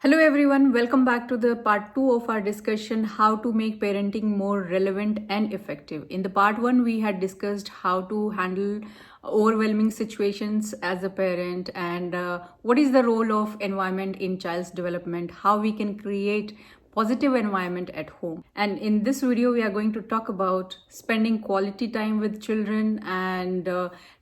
Hello everyone, welcome back to the part 2 of our discussion how to make parenting more relevant and effective. In the part 1 we had discussed how to handle overwhelming situations as a parent and what is the role of environment in child's development, how we can create positive environment at home. And in this video we are going to talk about spending quality time with children and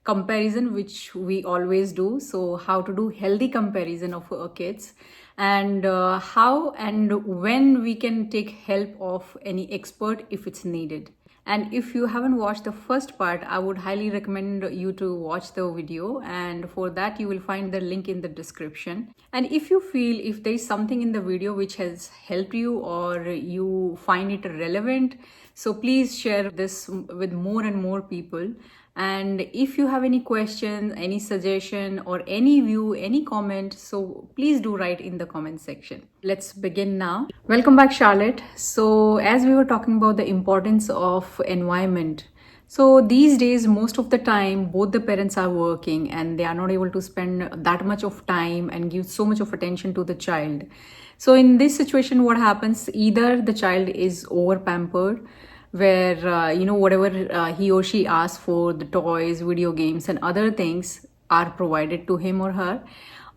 comparison, which we always do. So how to do healthy comparison of our kids, and how and when we can take help of any expert if it's needed. And if you haven't watched the first part, I would highly recommend you to watch the video, and for that you will find the link in the description. And if you feel if there is something in the video which has helped you or you find it relevant, so please share this with more and more people. And if you have any question, any suggestion, or any view, any comment, so please do write in the comment section. Let's begin now. Welcome back, Charlotte. So as we were talking about the importance of environment, so these days most of the time both the parents are working and they are not able to spend that much of time and give so much of attention to the child. So in this situation, what happens, either the child is over pampered, where whatever he or she asks for, the toys, video games and other things are provided to him or her,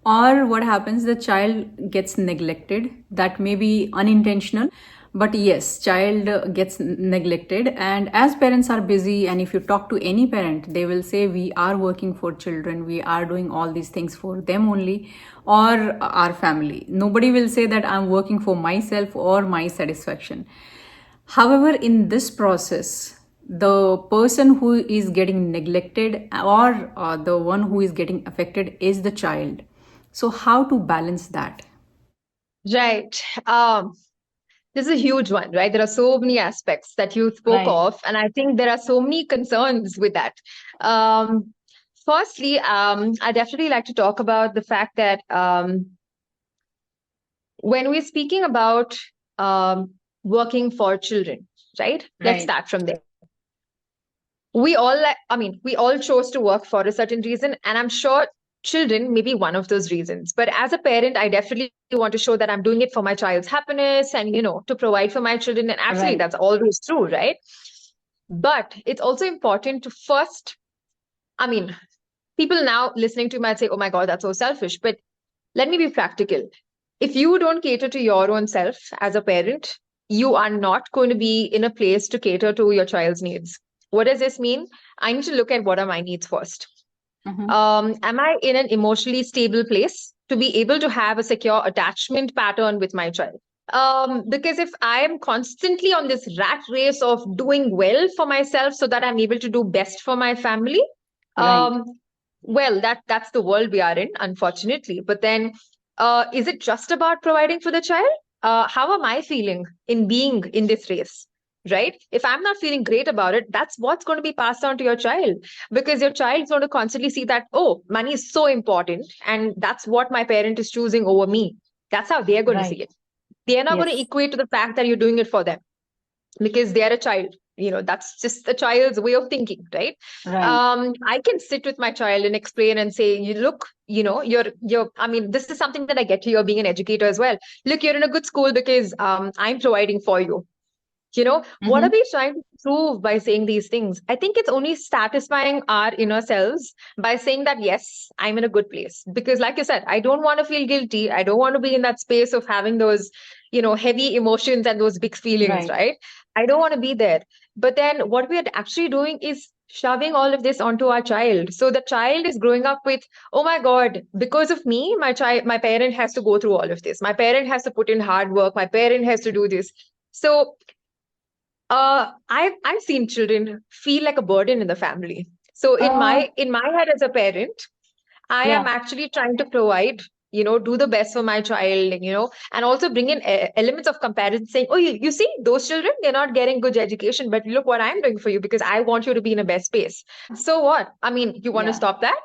or what happens, the child gets neglected. That may be unintentional, but yes, child gets neglected. And as parents are busy, and if you talk to any parent, they will say we are working for children, we are doing all these things for them only, or our family. Nobody will say that I'm working for myself or my satisfaction. However, in this process, the person who is getting neglected or the one who is getting affected is the child. So, how to balance that? Right. This is a huge one, right? There are so many aspects that you spoke Right. of, and I think there are so many concerns with that. Um, Firstly, I definitely like to talk about the fact that when we're speaking about working for children, right? Let's Right. start from there. We all chose to work for a certain reason, and I'm sure children may be one of those reasons. But as a parent, I definitely want to show that I'm doing it for my child's happiness and, to provide for my children. And actually, Right. that's always true, right? But it's also important to first, I mean, people now listening to me might say, oh my God, that's so selfish. But let me be practical. If you don't cater to your own self as a parent, you are not going to be in a place to cater to your child's needs. What does this mean? I need to look at what are my needs first. Mhm. Am I in an emotionally stable place to be able to have a secure attachment pattern with my child? Because if I am constantly on this rat race of doing well for myself so that I'm able to do best for my family, Right. um, well, that's the world we are in, unfortunately. But then, is it just about providing for the child? How am I feeling in being in this race? Right? If I'm not feeling great about it, that's what's going to be passed on to your child, because your child is going to constantly see that, oh, money is so important, and that's what my parent is choosing over me. That's how they're going to Right. see it. They are not going to Yes. equate to the fact that you're doing it for them because they are a child. That's just a child's way of thinking, right? Right. I can sit with my child and explain and say, you look, you're I mean, this is something that I get to, you're being an educator as well. Look, you're in a good school because I'm providing for you. What are Mm-hmm. we trying to prove by saying these things? I think it's only satisfying our inner selves by saying that, yes, I'm in a good place. Because, like you said, I don't want to feel guilty. I don't want to be in that space of having those, heavy emotions and those big feelings, Right. right? I don't want to be there. But then what we are actually doing is shoving all of this onto our child. So the child is growing up with, oh my God, because of me, my parent has to go through all of this. My parent has to put in hard work. My parent has to do this. So I've seen children feel like a burden in the family. So in Uh, my head as a parent, I am yeah. actually trying to provide, do the best for my child, and also bring in elements of comparison, saying, oh, you see, those children, they're not getting good education, but look what I'm doing for you because I want you to be in a best space. So what? I mean, you want to Yeah. stop that?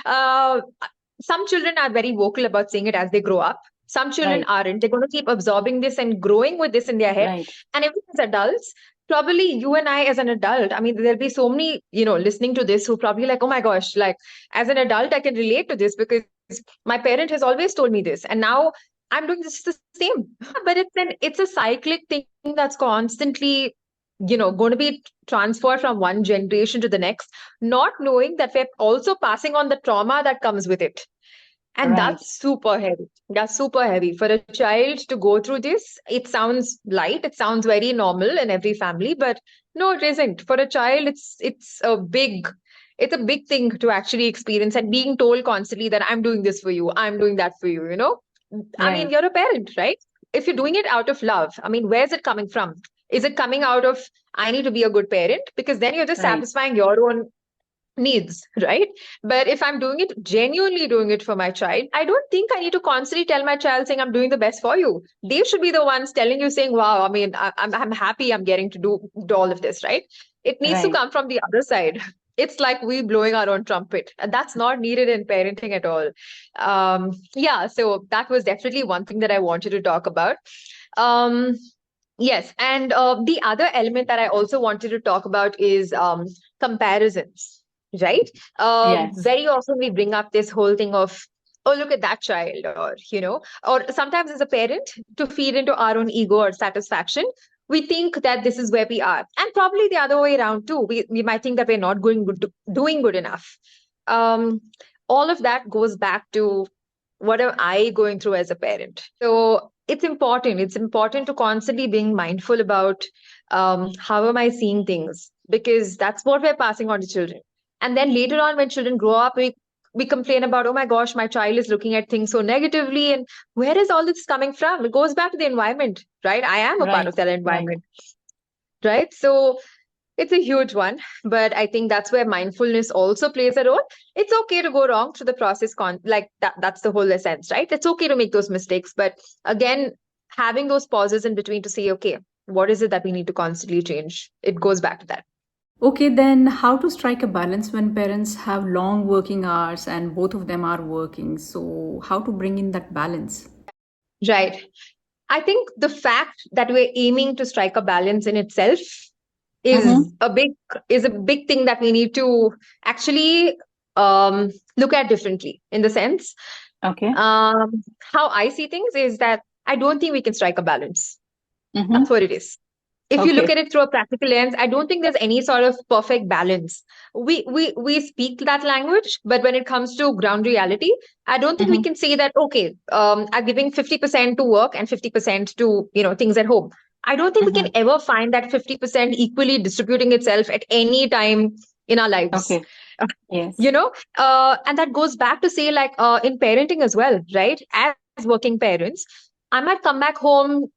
Uh, some children are very vocal about saying it as they grow up. Some children Right. aren't. They're going to keep absorbing this and growing with this in their head. Right. And even as adults, probably you and I as an adult, I mean, there'll be so many, listening to this who probably like, oh my gosh, like as an adult, I can relate to this because my parent has always told me this. And now I'm doing this the same. But it's a cyclic thing that's constantly, going to be transferred from one generation to the next, not knowing that we're also passing on the trauma that comes with it. And Right. that's super heavy. That's super heavy. For a child to go through this, it sounds light, it sounds very normal in every family, but no, it isn't. For a child, it's a big thing to actually experience, and being told constantly that I'm doing this for you, I'm doing that for you, I mean, Right. you're a parent, right? If you're doing it out of love, I mean, where's it coming from? Is it coming out of, I need to be a good parent? Because then you're just Right. satisfying your own needs, right? But if I'm doing it, genuinely doing it for my child, I don't think I need to constantly tell my child saying I'm doing the best for you. They should be the ones telling you saying, wow, I mean, I'm happy I'm getting to do all of this, right? It needs to Right. come from the other side. It's like we blowing our own trumpet, and that's not needed in parenting at all. Yeah, so that was definitely one thing that I wanted to talk about. Um, Yes, and the other element that I also wanted to talk about is comparisons, right? Yes. Very often we bring up this whole thing of, oh, look at that child, or, or sometimes as a parent, to feed into our own ego or satisfaction, we think that this is where we are. And probably the other way around too. We might think that we're not doing good enough. Um, all of that goes back to what am I going through as a parent? So it's important. It's important to constantly being mindful about how am I seeing things, because that's what we're passing on to children. And then later on, when children grow up, we complain about, oh my gosh, my child is looking at things so negatively. And where is all this coming from? It goes back to the environment, right? I am a part Right. of that Right. environment, right? So it's a huge one, but I think that's where mindfulness also plays a role. It's okay to go wrong through the process, like that's the whole essence, right? It's okay to make those mistakes, but again, having those pauses in between to say, okay, what is it that we need to constantly change? It goes back to that. Okay, then how to strike a balance when parents have long working hours and both of them are working? So, how to bring in that balance? Right. I think the fact that we're aiming to strike a balance in itself Mm-hmm. is a big thing that we need to actually look at differently, in the sense, Okay. how I see things is that I don't think we can strike a balance. That's Mm-hmm. what it is. If you look Okay. at it through a practical lens, I don't think there's any sort of perfect balance. We speak that language, but when it comes to ground reality, I don't think we Mm-hmm. can say that, okay, I'm giving 50% to work and 50% to, things at home. I don't think we can Mm-hmm. ever find that 50% equally distributing itself at any time in our lives. Okay. Yes. And that goes back to say, like, in parenting as well, right? As working parents, I might come back home,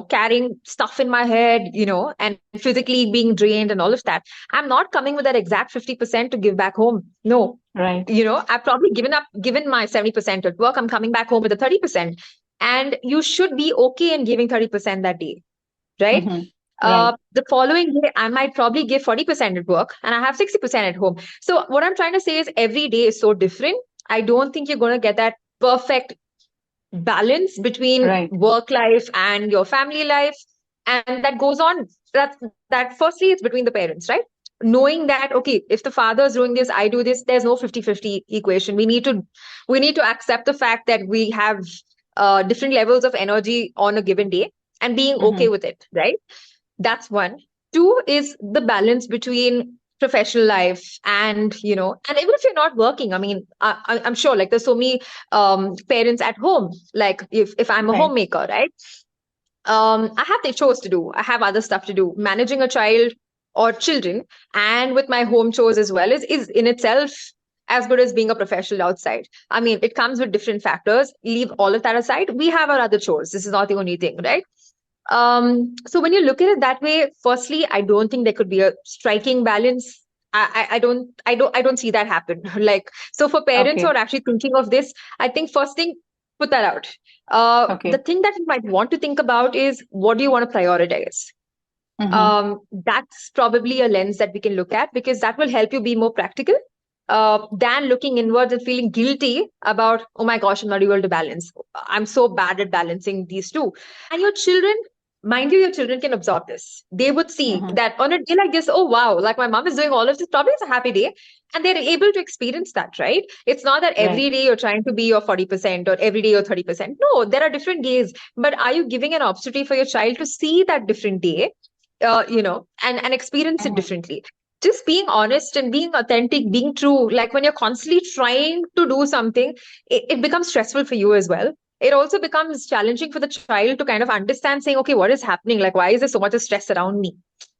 carrying stuff in my head, and physically being drained and all of that. I'm not coming with that exact 50% to give back home. No. Right. I've probably given my 70% at work. I'm coming back home with a 30%. And you should be okay in giving 30% that day, right? Mm-hmm. Right. The following day, I might probably give 40% at work and I have 60% at home. So, what I'm trying to say is every day is so different. I don't think you're going to get that perfect balance between Right. work life and your family life. And that goes on. That firstly, it's between the parents, right? Knowing that, okay, if the father is doing this, I do this, there's no 50-50 equation. We need to accept the fact that we have different levels of energy on a given day, and being okay Mm-hmm. with it, right? That's one. Two is the balance between professional life and even if you're not working, I mean, I'm sure, like, there's so many parents at home, like, if I'm a Right. homemaker, right? I have the chores to do. I have other stuff to do. Managing a child or children, and with my home chores as well, is in itself as good as being a professional outside. I mean, it comes with different factors. Leave all of that aside. We have our other chores. This is not the only thing, right? So when you look at it that way, firstly, I don't think there could be a striking balance. I don't see that happen. Like, so for parents who Okay. are actually thinking of this, I think first thing, put that out. The Okay. thing that you might want to think about is, what do you want to prioritize? Mm-hmm. That's probably a lens that we can look at, because that will help you be more practical than looking inwards and feeling guilty about, oh my gosh, I'm not able to balance. I'm so bad at balancing these two. And your children mind you, your children can absorb this. They would see that on a day like this, oh wow, like my mom is doing all of this, probably it's a happy day. And they're able to experience that, right? It's not that every Right. day you're trying to be your 40% or every day you're 30%. No, there are different days. But are you giving an opportunity for your child to see that different day, and experience it Mhm. differently? Just being honest and being authentic, being true. Like when you're constantly trying to do something, it becomes stressful for you as well. It also becomes challenging for the child to kind of understand, saying, okay, what is happening? Like, why is there so much of stress around me?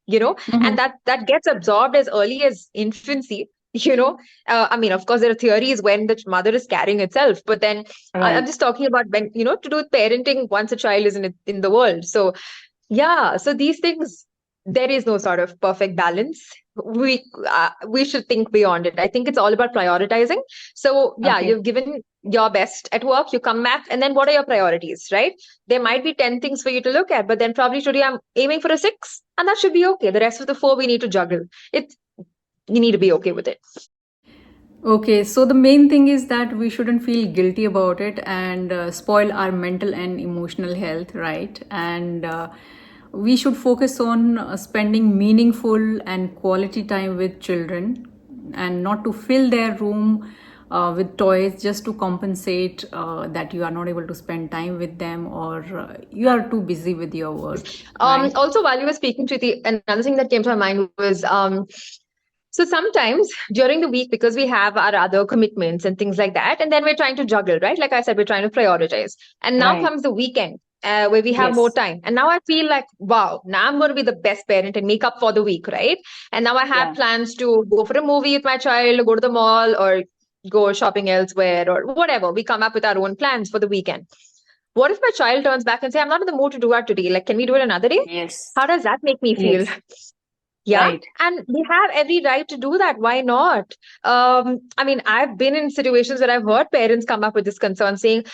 And Mhm. that gets absorbed as early as infancy. I mean, of course, there are theories when the mother is carrying itself, but then I'm Right. just talking about when, to do with parenting once a child is in the world. So yeah, so these things, there is no sort of perfect balance. We should think beyond it. I think it's all about prioritizing. So yeah, Okay. you've given your best at work, you come back, and then what are your priorities, right? There might be 10 things for you to look at, but then probably today I'm aiming for a 6, and that should be okay. The rest of the 4 we need to juggle. It You need to be okay with it. Okay, so the main thing is that we shouldn't feel guilty about it and spoil our mental and emotional health, right? And we should focus on spending meaningful and quality time with children and not to fill their room with toys just to compensate that you are not able to spend time with them or you are too busy with your work, right? Also, while you were speaking, Triti, another thing that came to my mind was so sometimes during the week, because we have our other commitments and things like that, and then we're trying to juggle, right? Like I said, we're trying to prioritize. And now Right. comes the weekend where we have more Yes. time. And now I feel like, wow, now I'm going to be the best parent and make up for the week, right? And now I have Yeah. plans to go for a movie with my child, go to the mall, or go shopping elsewhere, or whatever. We come up with our own plans for the weekend. What if my child turns back and say, I'm not in the mood to do that today? Like, can we do it another day? Yes. How does that make me feel? Yes. Yeah. Right. And they have every right to do that. Why not? I mean, I've been in situations where I've heard parents come up with this concern saying,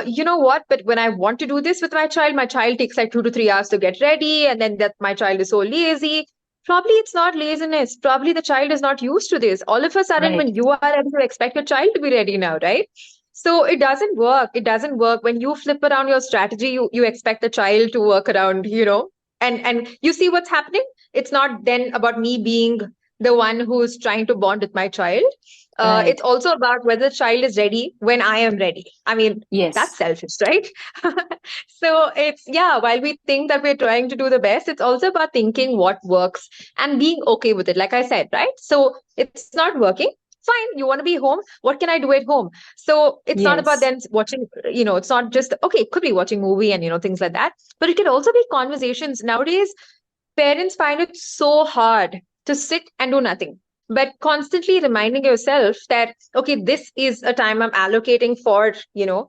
you know what? But when I want to do this with my child takes like 2 to 3 hours to get ready. And then that my child is so lazy. Probably it's not laziness. Probably the child is not used to this. All of a sudden, Right. when you are ready, you expect your child to be ready now, right? So it doesn't work. It doesn't work. When you flip around your strategy, you expect the child to work around, and you see what's happening. It's not then about me being the one who's trying to bond with my child. It's Right. also about whether the child is ready when I am ready. I mean, that's Yes. selfish, right? So it's, yeah, while we think that we're trying to do the best, it's also about thinking what works and being okay with it. Like I said, right? So it's not working. Fine, you want to be home. What can I do at home? So it's not about Yes. then watching, it's not just, okay, it could be watching movie and, things like that. But it could also be conversations. Nowadays, parents find it so hard to sit and do nothing, but constantly reminding yourself that, okay, this is a time I'm allocating for,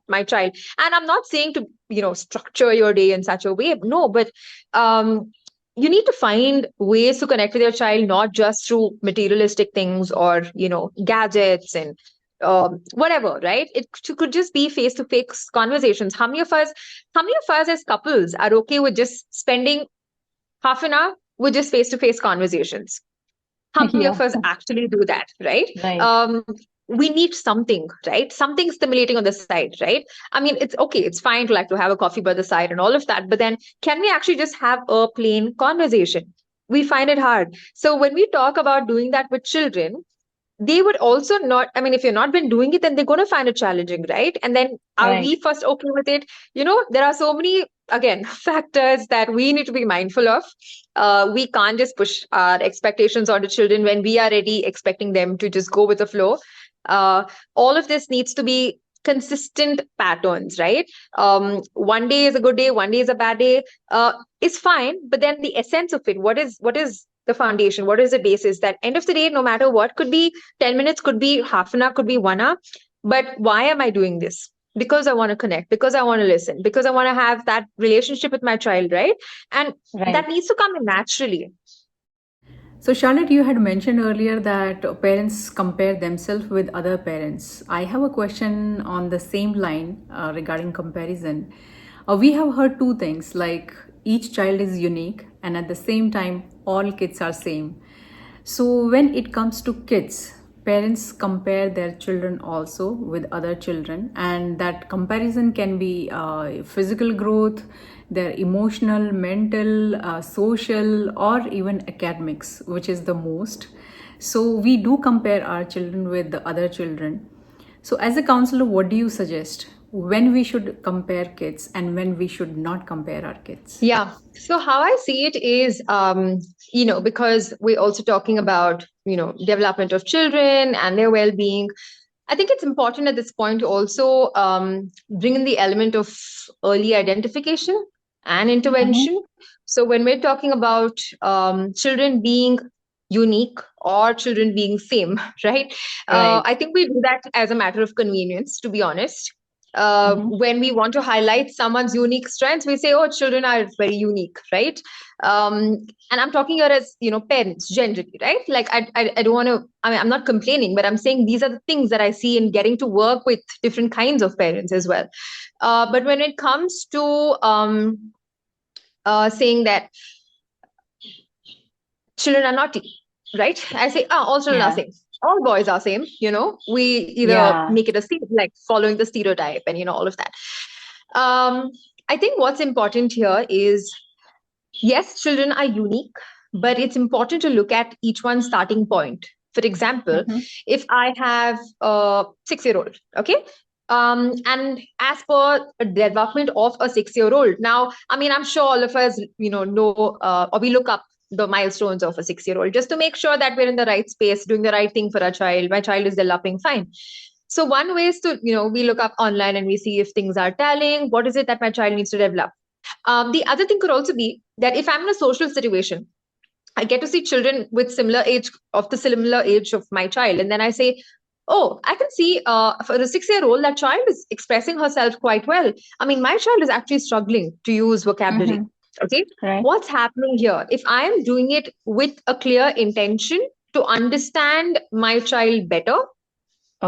my child. And I'm not saying to, structure your day in such a way. No, but um, you need to find ways to connect with your child, not just through materialistic things or, gadgets and whatever, right? It could just be face-to-face conversations. How many of us as couples are okay with just spending half an hour with just face-to-face conversations? How many of Yeah. us actually do that, right? Right. um, we need something, right? Something stimulating on the side, right? I mean, it's okay, it's fine to like to have a coffee by the side and all of that, but then can we actually just have a plain conversation? We find it hard. So when we talk about doing that with children, they would also not, I mean, if you're not been doing it, then they're going to find it challenging, right? And then are Right. we first okay with it? There are so many, again, factors that we need to be mindful of. We can't just push our expectations onto children when we are ready, expecting them to just go with the flow. uh, all of this needs to be consistent patterns, right? One day is a good day, one day is a bad day, is fine, but then the essence of it, what is the foundation, what is the basis? That end of the day, no matter what, could be 10 minutes, could be half an hour, could be 1 hour, but why am I doing this? Because I want to connect, because I want to listen, because I want to have that relationship with my child, right? And that Right. needs to come in naturally. So, Charlotte, you had mentioned earlier that parents compare themselves with other parents. I have a question on the same line regarding comparison. We have heard two things like each child is unique, and at the same time, all kids are same. So, when it comes to kids, parents compare their children also with other children, and that comparison can be physical growth, their emotional, mental, social, or even academics, which is the most. So we do compare our children with the other children. So as a counselor, what do you suggest when we should compare kids and when we should not compare our kids? Yeah. So how I see it is, because we're also talking about, development of children and their well-being. I think it's important at this point to also bring in the element of early identification and Mm-hmm. intervention. So when we're talking about children being unique or children being same, right? Right. I think we do that as a matter of convenience, to be honest. Mm-hmm. When we want to highlight someone's unique strengths, we say, "Oh, children are very unique," right? And I'm talking here as parents generally, right? Like I don't want to. I mean, I'm not complaining, but I'm saying these are the things that I see in getting to work with different kinds of parents as well. But when it comes to saying that children are naughty, right? I say, all children are Yeah. same. All boys are same. We either Yeah. make it a like following the stereotype and all of that. Um, I think what's important here is yes, children are unique, but it's important to look at each one's starting point. For example, Mm-hmm. if I have a 6-year-old, okay, and as per the development of a 6-year-old, now, I mean, I'm sure all of us, know or we look up the milestones of a 6-year-old just to make sure that we're in the right space, doing the right thing for our child. My child is developing fine. So one way is to, we look up online and we see if things are telling. What is it that my child needs to develop? The other thing could also be that if I'm in a social situation, I get to see children with similar age of my child, and then I say, "Oh, I can see for a 6-year-old that child is expressing herself quite well. I mean, my child is actually struggling to use vocabulary." Mm-hmm. Okay, Right. what's happening here? If I am doing it with a clear intention to understand my child better,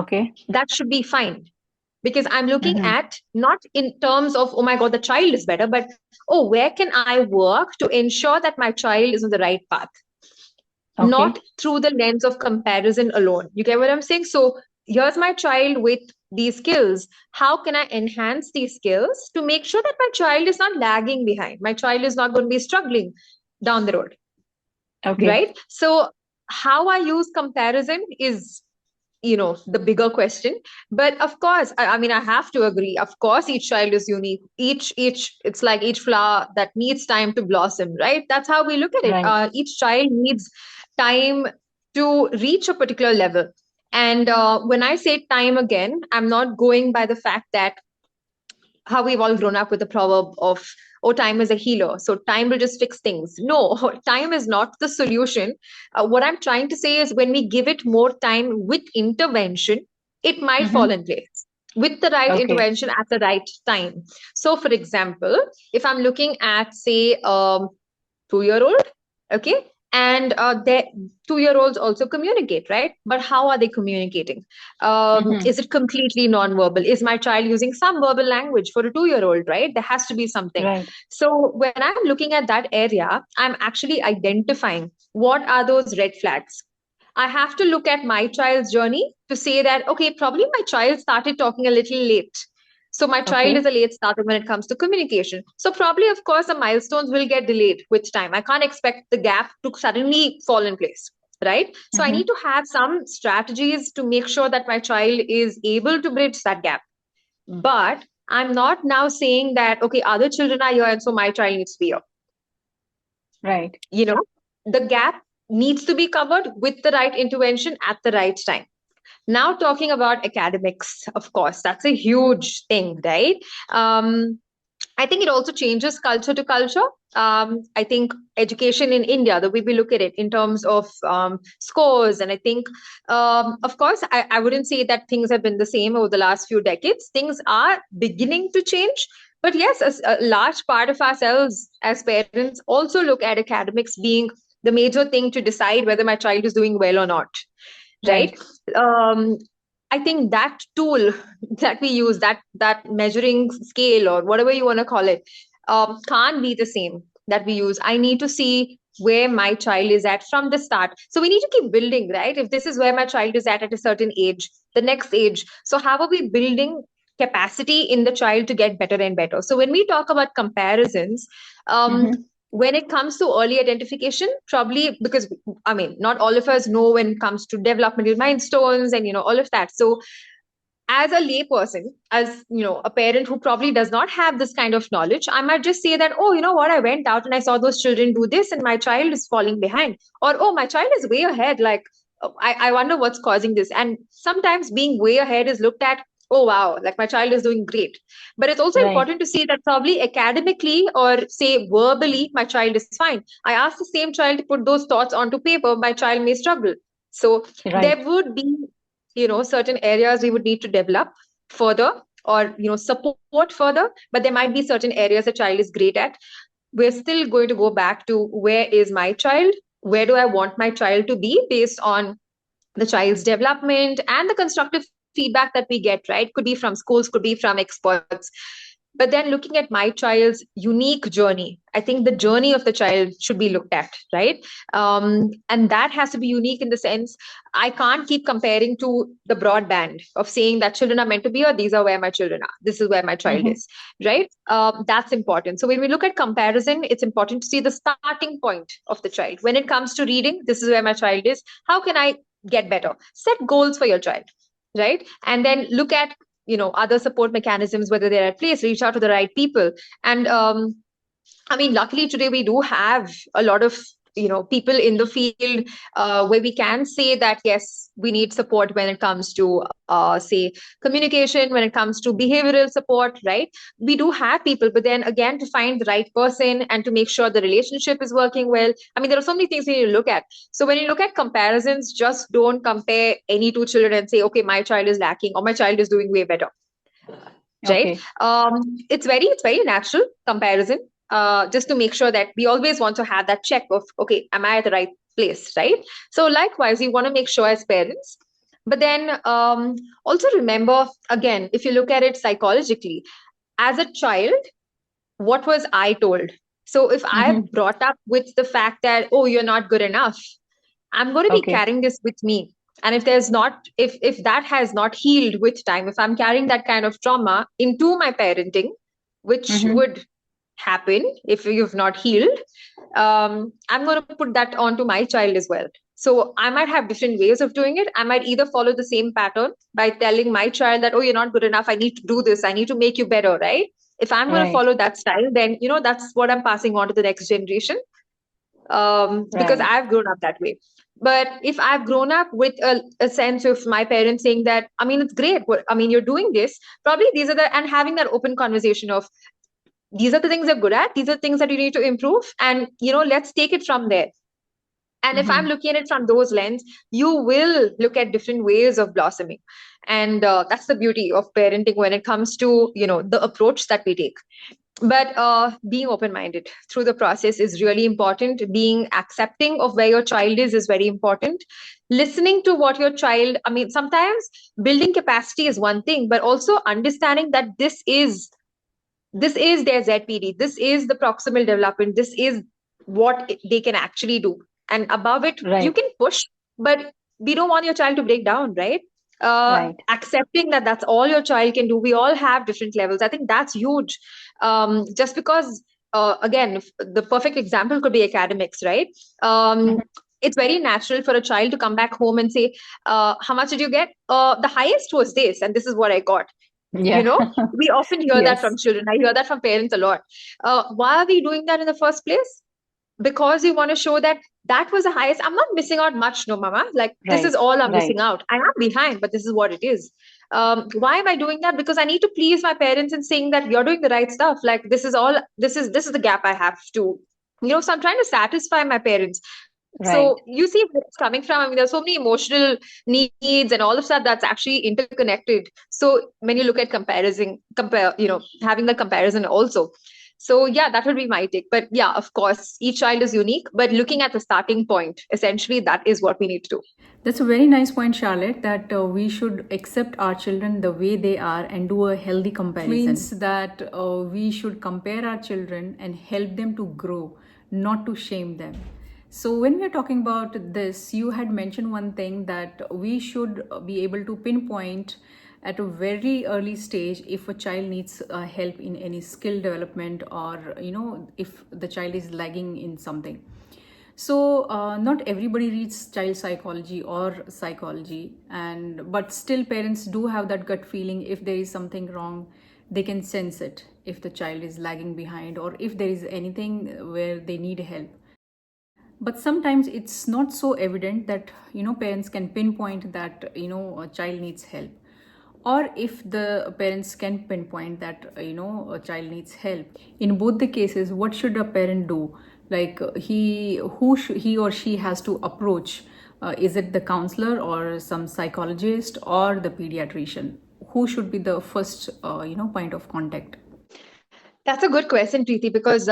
Okay. that should be fine because I'm looking Mm-hmm. at not in terms of, oh my God, the child is better, but oh, where can I work to ensure that my child is on the right path? Okay. Not through the lens of comparison alone. You get what I'm saying? So here's my child with these skills. How can I enhance these skills to make sure that my child is not lagging behind? My child is not going to be struggling down the road, Okay. right? So how I use comparison is the bigger question. But of course, I mean, I have to agree, of course each child is unique. Each It's like each flower that needs time to blossom, right? That's how we look at it. Right. Each child needs time to reach a particular level. And when I say time, again, I'm not going by the fact that how we've all grown up with the proverb of, oh, time is a healer, so time will just fix things. No, time is not the solution. What I'm trying to say is when we give it more time with intervention, it might fall Mm-hmm. in place with the right Okay. intervention at the right time. So for example, if I'm looking at, say, 2-year-old, okay, and their 2-year-olds also communicate, right? But how are they communicating? Mm-hmm. Is it completely non-verbal? Is my child using some verbal language for a 2-year-old, right? There has to be something. Right. So when I'm looking at that area, I'm actually identifying what are those red flags. I have to look at my child's journey to say that, okay, probably my child started talking a little late. So my child is Okay. a late starter when it comes to communication. So probably, of course, the milestones will get delayed with time. I can't expect the gap to suddenly fall in place, right? So I Mm-hmm. need to have some strategies to make sure that my child is able to bridge that gap. But I'm not now saying that, okay, other children are here and so my child needs to be here. Right. You know, the gap needs to be covered with the right intervention at the right time. Now, talking about academics, of course, that's a huge thing, right? I think it also changes culture to culture. I think education in India, the way we look at it in terms of scores, and I think, of course, I wouldn't say that things have been the same over the last few decades. Things are beginning to change. But yes, a large part of ourselves as parents also look at academics being the major thing to decide whether my child is doing well or not, right? Right. um, I think that tool that we use, that measuring scale or whatever you want to call it, can't be the same that we use. I need to see where my child is at from the start. So we need to keep building, right? If this is where my child is at a certain age, the next age. So how are we building capacity in the child to get better and better? So when we talk about comparisons, um, Mm-hmm. when it comes to early identification, probably because I mean, not all of us know when it comes to developmental milestones and all of that. So as a layperson, as a parent who probably does not have this kind of knowledge, I might just say that, oh, you know what, I went out and I saw those children do this and my child is falling behind. Or, oh, my child is way ahead. Like, I wonder what's causing this. And sometimes being way ahead is looked at, oh, wow, like my child is doing great. But it's also Right. important to see that probably academically or say verbally, my child is fine. I ask the same child to put those thoughts onto paper, my child may struggle. So Right. there would be certain areas we would need to develop further or support further, but there might be certain areas a child is great at. We're still going to go back to where is my child, where do I want my child to be based on the child's development and the constructive feedback that we get, right? Could be from schools, could be from experts. But then looking at my child's unique journey, I think the journey of the child should be looked at, right? And that has to be unique in the sense I can't keep comparing to the broadband of saying that children are meant to be, or these are where my children are. This is where my child Mm-hmm. is, right? That's important. So when we look at comparison, it's important to see the starting point of the child. When it comes to reading, this is where my child is. How can I get better? Set goals for your child, right? And then look at other support mechanisms, whether they're at place, reach out to the right people. And I mean, luckily today we do have a lot of people in the field where we can say that yes, we need support when it comes to say communication, when it comes to behavioral support, right? We do have people, but then again, to find the right person and to make sure the relationship is working well, I mean, there are so many things we need to look at. So when you look at comparisons, just don't compare any two children and say, okay, my child is lacking or my child is doing way better, right? Okay. It's very natural comparison, just to make sure that we always want to have that check of, okay, am I at the right place, right? So likewise, you want to make sure as parents, but then also remember, again, if you look at it psychologically, as a child, what was I told? So if I Mm-hmm. brought up with the fact that, oh, you're not good enough, I'm going to be Okay. carrying this with me. And if that has not healed with time, if I'm carrying that kind of trauma into my parenting, which Mm-hmm. would happen if you've not healed, I'm going to put that onto my child as well. So I might have different ways of doing it. I might either follow the same pattern by telling my child that, oh, you're not good enough, I need to do this, I need to make you better, right? If I'm going to Right. follow that style, then that's what I'm passing on to the next generation, because Right. I've grown up that way. But if I've grown up with a sense of my parents saying that, I mean, it's great, I mean, you're doing this, probably these are and having that open conversation of, these are the things you're good at, these are things that you need to improve, and let's take it from there. And if I'm Mm-hmm. looking at it from those lens, you will look at different ways of blossoming. And that's the beauty of parenting when it comes to the approach that we take. But being open minded through the process is really important. Being accepting of where your child is very important. Listening to what your child, I mean, sometimes building capacity is one thing, but also understanding that this is their ZPD, this is the proximal development, this is what they can actually do. And above it, you Right. can push, but we don't want your child to break down, right? Right. Accepting that that's all your child can do. We all have different levels. I think that's huge. Just because, again, the perfect example could be academics, right? Um, Mm-hmm. it's very natural for a child to come back home and say, how much did you get? The highest was this, and this is what I got. you Yeah. know we often hear that Yes. from children. I hear that from parents a lot. Why are we doing that in the first place? Because you want to show that that was the highest. I'm not missing out much, no mama, like this is Right. all I'm missing Right. out. I am behind, but this is what it is. Why am I doing that? Because I need to please my parents and saying that you're doing the right stuff. Like this is the gap I have to, so I'm trying to satisfy my parents. Right. So you see where it's coming from. I mean, there's so many emotional needs and all of that that's actually interconnected. So when you look at having the comparison also. So yeah, that would be my take. But yeah, of course, each child is unique, but looking at the starting point, essentially, that is what we need to do. That's a very nice point, Charlotte, that we should accept our children the way they are and do a healthy comparison. Means that we should compare our children and help them to grow, not to shame them. So, when we are talking about this, you had mentioned one thing that we should be able to pinpoint at a very early stage if a child needs help in any skill development, or if the child is lagging in something. So not everybody reads child psychology or psychology, and but still parents do have that gut feeling. If there is something wrong, they can sense it, if the child is lagging behind or if there is anything where they need help. But sometimes it's not so evident that parents can pinpoint that a child needs help, or if the parents can pinpoint that a child needs help. In both the cases, what should a parent do? Like he or she has to approach, is it the counselor or some psychologist or the pediatrician? Who should be the first point of contact? That's a good question, Preeti, because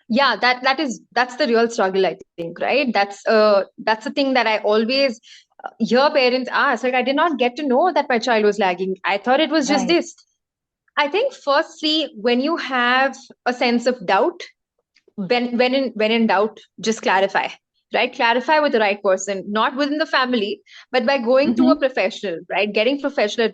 yeah, that's the real struggle, I think, right? That's the thing that I always hear parents ask. Like, I did not get to know that my child was lagging. I thought it was just Right. this. I think firstly, when you have a sense of doubt, when in doubt, just clarify, right? Clarify with the right person, not within the family, but by going to a Mm-hmm. professional, right? Getting professional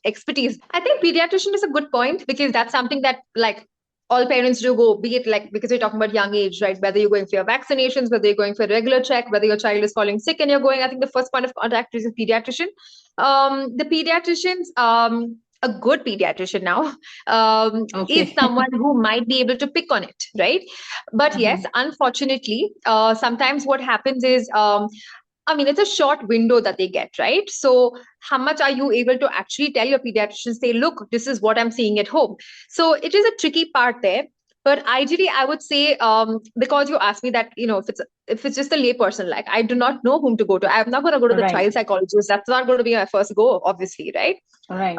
expertise. I think pediatrician is a good point, because that's something that, like, all parents do go, be it like, because we're talking about young age, right? Whether you're going for your vaccinations, whether you're going for a regular check, whether your child is falling sick and you're going, I think the first point of contact is a pediatrician. The pediatricians, a good pediatrician now, is Okay. someone who might be able to pick on it, right? But yes, Uh-huh. unfortunately, sometimes what happens is, I mean, it's a short window that they get, right? So, how much are you able to actually tell your pediatrician, say, look, this is what I'm seeing at home? So, it is a tricky part there. But ideally, I would say, because you asked me that, if it's just a layperson, like, I do not know whom to go to. I'm not going to go to the Right. child psychologist. That's not going to be my first go, obviously, right? Right.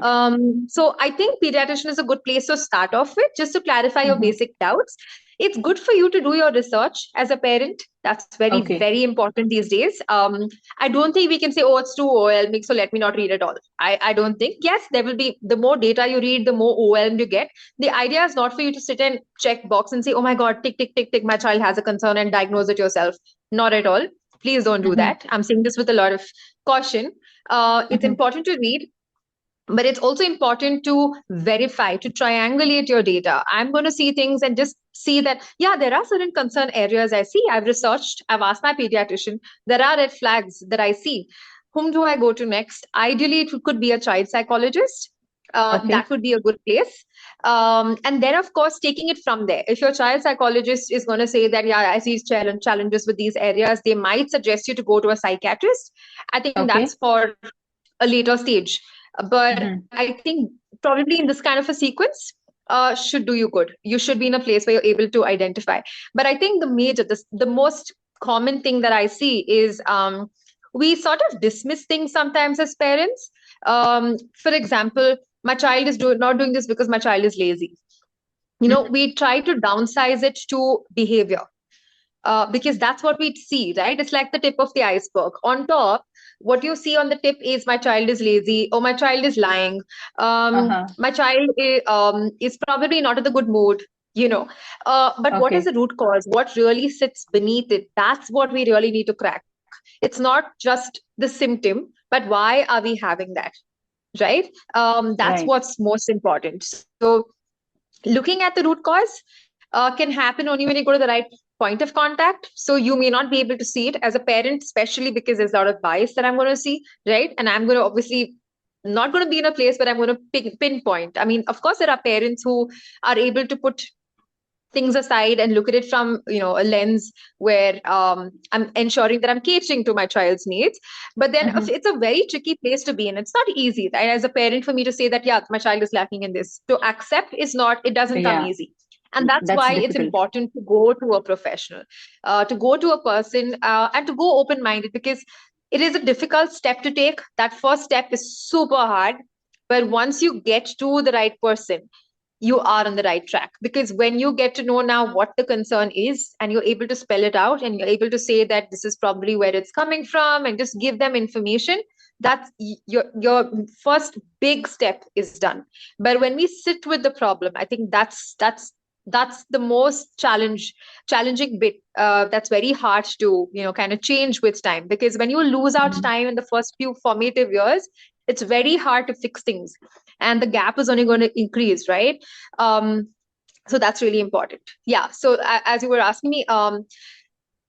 So I think pediatrician is a good place to start off with, just to clarify your Mm-hmm. basic doubts. It's good for you to do your research as a parent. That's very, Okay. very important these days. I don't think we can say, oh, it's too overwhelming, so let me not read it all. I don't think. Yes, there will be, the more data you read, the more overwhelmed you get. The idea is not for you to sit and check box and say, oh my God, tick, tick, tick, tick, my child has a concern, and diagnose it yourself. Not at all. Please don't do Mm-hmm. that. I'm saying this with a lot of caution. It's Mm-hmm. important to read, but it's also important to verify, to triangulate your data. I'm going to see things and just see that, yeah, there are certain concern areas I see. I've researched, I've asked my pediatrician, there are red flags that I see. Whom do I go to next? Ideally, it could be a child psychologist. That Okay. would be a good place. And then, of course, taking it from there. If your child psychologist is going to say that, yeah, I see challenges with these areas, they might suggest you to go to a psychiatrist. I think that's Okay. for a later stage. But I Mm-hmm. think probably in this kind of a sequence, should do you good. You should be in a place where you're able to identify. But I think the most common thing that I see is, we sort of dismiss things sometimes as parents. For example, my child is not doing this because my child is lazy. We try to downsize it to behavior, because that's what we see, right? It's like the tip of the iceberg. On top, what you see on the tip is my child is lazy, or my child is lying, Uh-huh. my child is probably not in a good mood. You know, but what is Okay. the root cause? What really sits beneath it? That's what we really need to crack. It's not just the symptom, but why are we having that, right? That's Right. what's most important. So looking at the root cause can happen only when you go to the right point of contact. So you may not be able to see it as a parent, especially because there's a lot of bias that I'm going to see, right? And I'm going to obviously not going to be in a place where I'm going to pinpoint. I mean, of course, there are parents who are able to put things aside and look at it from a lens where I'm ensuring that I'm catering to my child's needs. But then Mm-hmm. it's a very tricky place to be in. It's not easy, right? As a parent, for me to say that, yeah, my child is lacking in this, to accept is not, it doesn't come Yeah, easy. And that's that's why it's difficult. important to go to a professional, to go to a person, and to go open minded, because it is a difficult step to take. That first step is super hard, but once you get to the right person, you are on the right track. Because when you get to know now what the concern is and you're able to spell it out and you're able to say that this is probably where it's coming from and just give them information, that's your first big step is done. But when we sit with the problem, I think that's the most challenging bit, that's very hard to kind of change with time, because when you lose out Mhm. time in the first few formative years, it's very hard to fix things, and the gap is only going to increase, right? um, so that's really important. Yeah, so as you were asking me,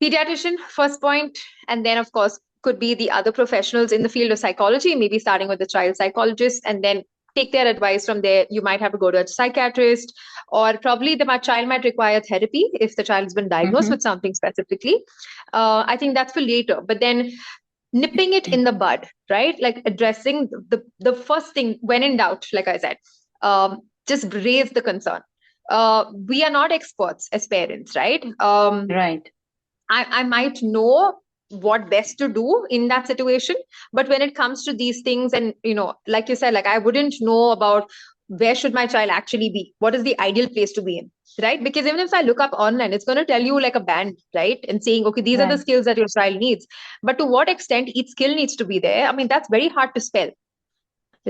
pediatrician first point, and then of course could be the other professionals in the field of psychology, maybe starting with the child psychologist, and then take their advice from there. You might have to go to a psychiatrist, or probably the child might require therapy if the child has been diagnosed Mhm. with something specifically. I think that's for later, but then nipping it in the bud, right? Like addressing the first thing when in doubt, like I said, just raise the concern. We are not experts as parents, right? Right. I might know what best to do in that situation, but when it comes to these things, and like you said, like I wouldn't know about where should my child actually be, what is the ideal place to be in, right? Because even if I look up online, it's going to tell you like a band, right? And saying, okay, these are the Right. skills that your child needs. But to what extent each skill needs to be there, I mean, that's very hard to spell,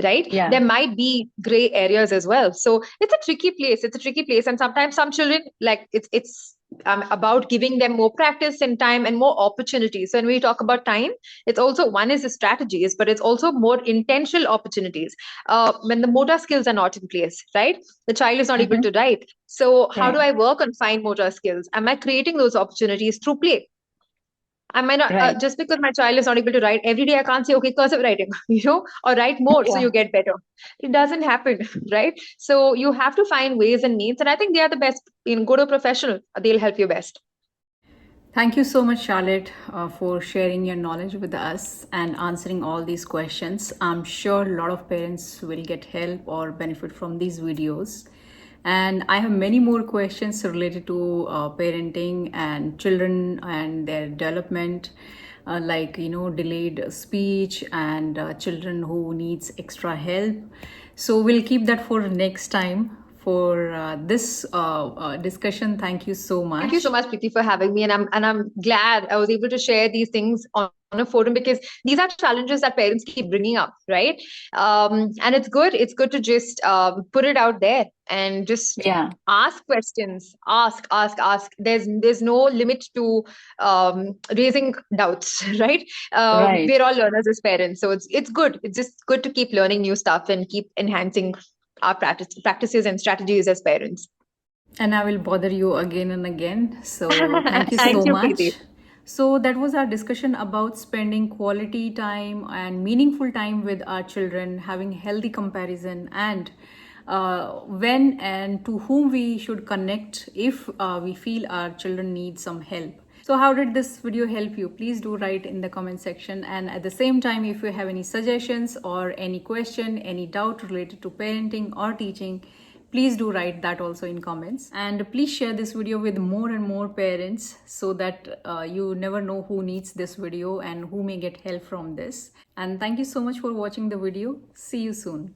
right? Yeah. There might be gray areas as well. So it's a tricky place. It's a tricky place. And sometimes some children, like it's about giving them more practice and time and more opportunities. So when we talk about time, it's also, one is the strategies, but it's also more intentional opportunities. When the motor skills are not in place, right? The child is not able Mhm. to write. So how do Right. I work on fine motor skills? Am I creating those opportunities through play? I might not, Right. just because my child is not able to write every day, I can't say, okay, cursive writing, or write more so Yeah. you get better. It doesn't happen, right? So you have to find ways and means. And I think they are the best. Go to a professional, they'll help you best. Thank you so much, Charlotte, for sharing your knowledge with us and answering all these questions. I'm sure a lot of parents will get help or benefit from these videos. And I have many more questions related to parenting and children and their development, like delayed speech and children who needs extra help. So we'll keep that for next time. For this discussion, thank you so Thank you so much. much, Preeti, for having me. And I'm glad I was able to share these things on a forum, because these are challenges that parents keep bringing up, right? And it's good. It's good to just put it out there and just Yeah. ask questions. Ask. There's no limit to raising doubts, right? Right. We're all learners as parents, so it's good. It's just good to keep learning new stuff and keep enhancing our practices and strategies as parents. And I will bother you again and again. So, thank you Thank so you, Preeti. much. So, that was our discussion about spending quality time and meaningful time with our children, having healthy comparison, and when and to whom we should connect if we feel our children need some help. So, how did this video help you? Please do write in the comment section. And at the same time, if you have any suggestions or any question, any doubt related to parenting or teaching, please do write that also in comments. And please share this video with more and more parents so that you never know who needs this video and who may get help from this. And thank you so much for watching the video. See you soon.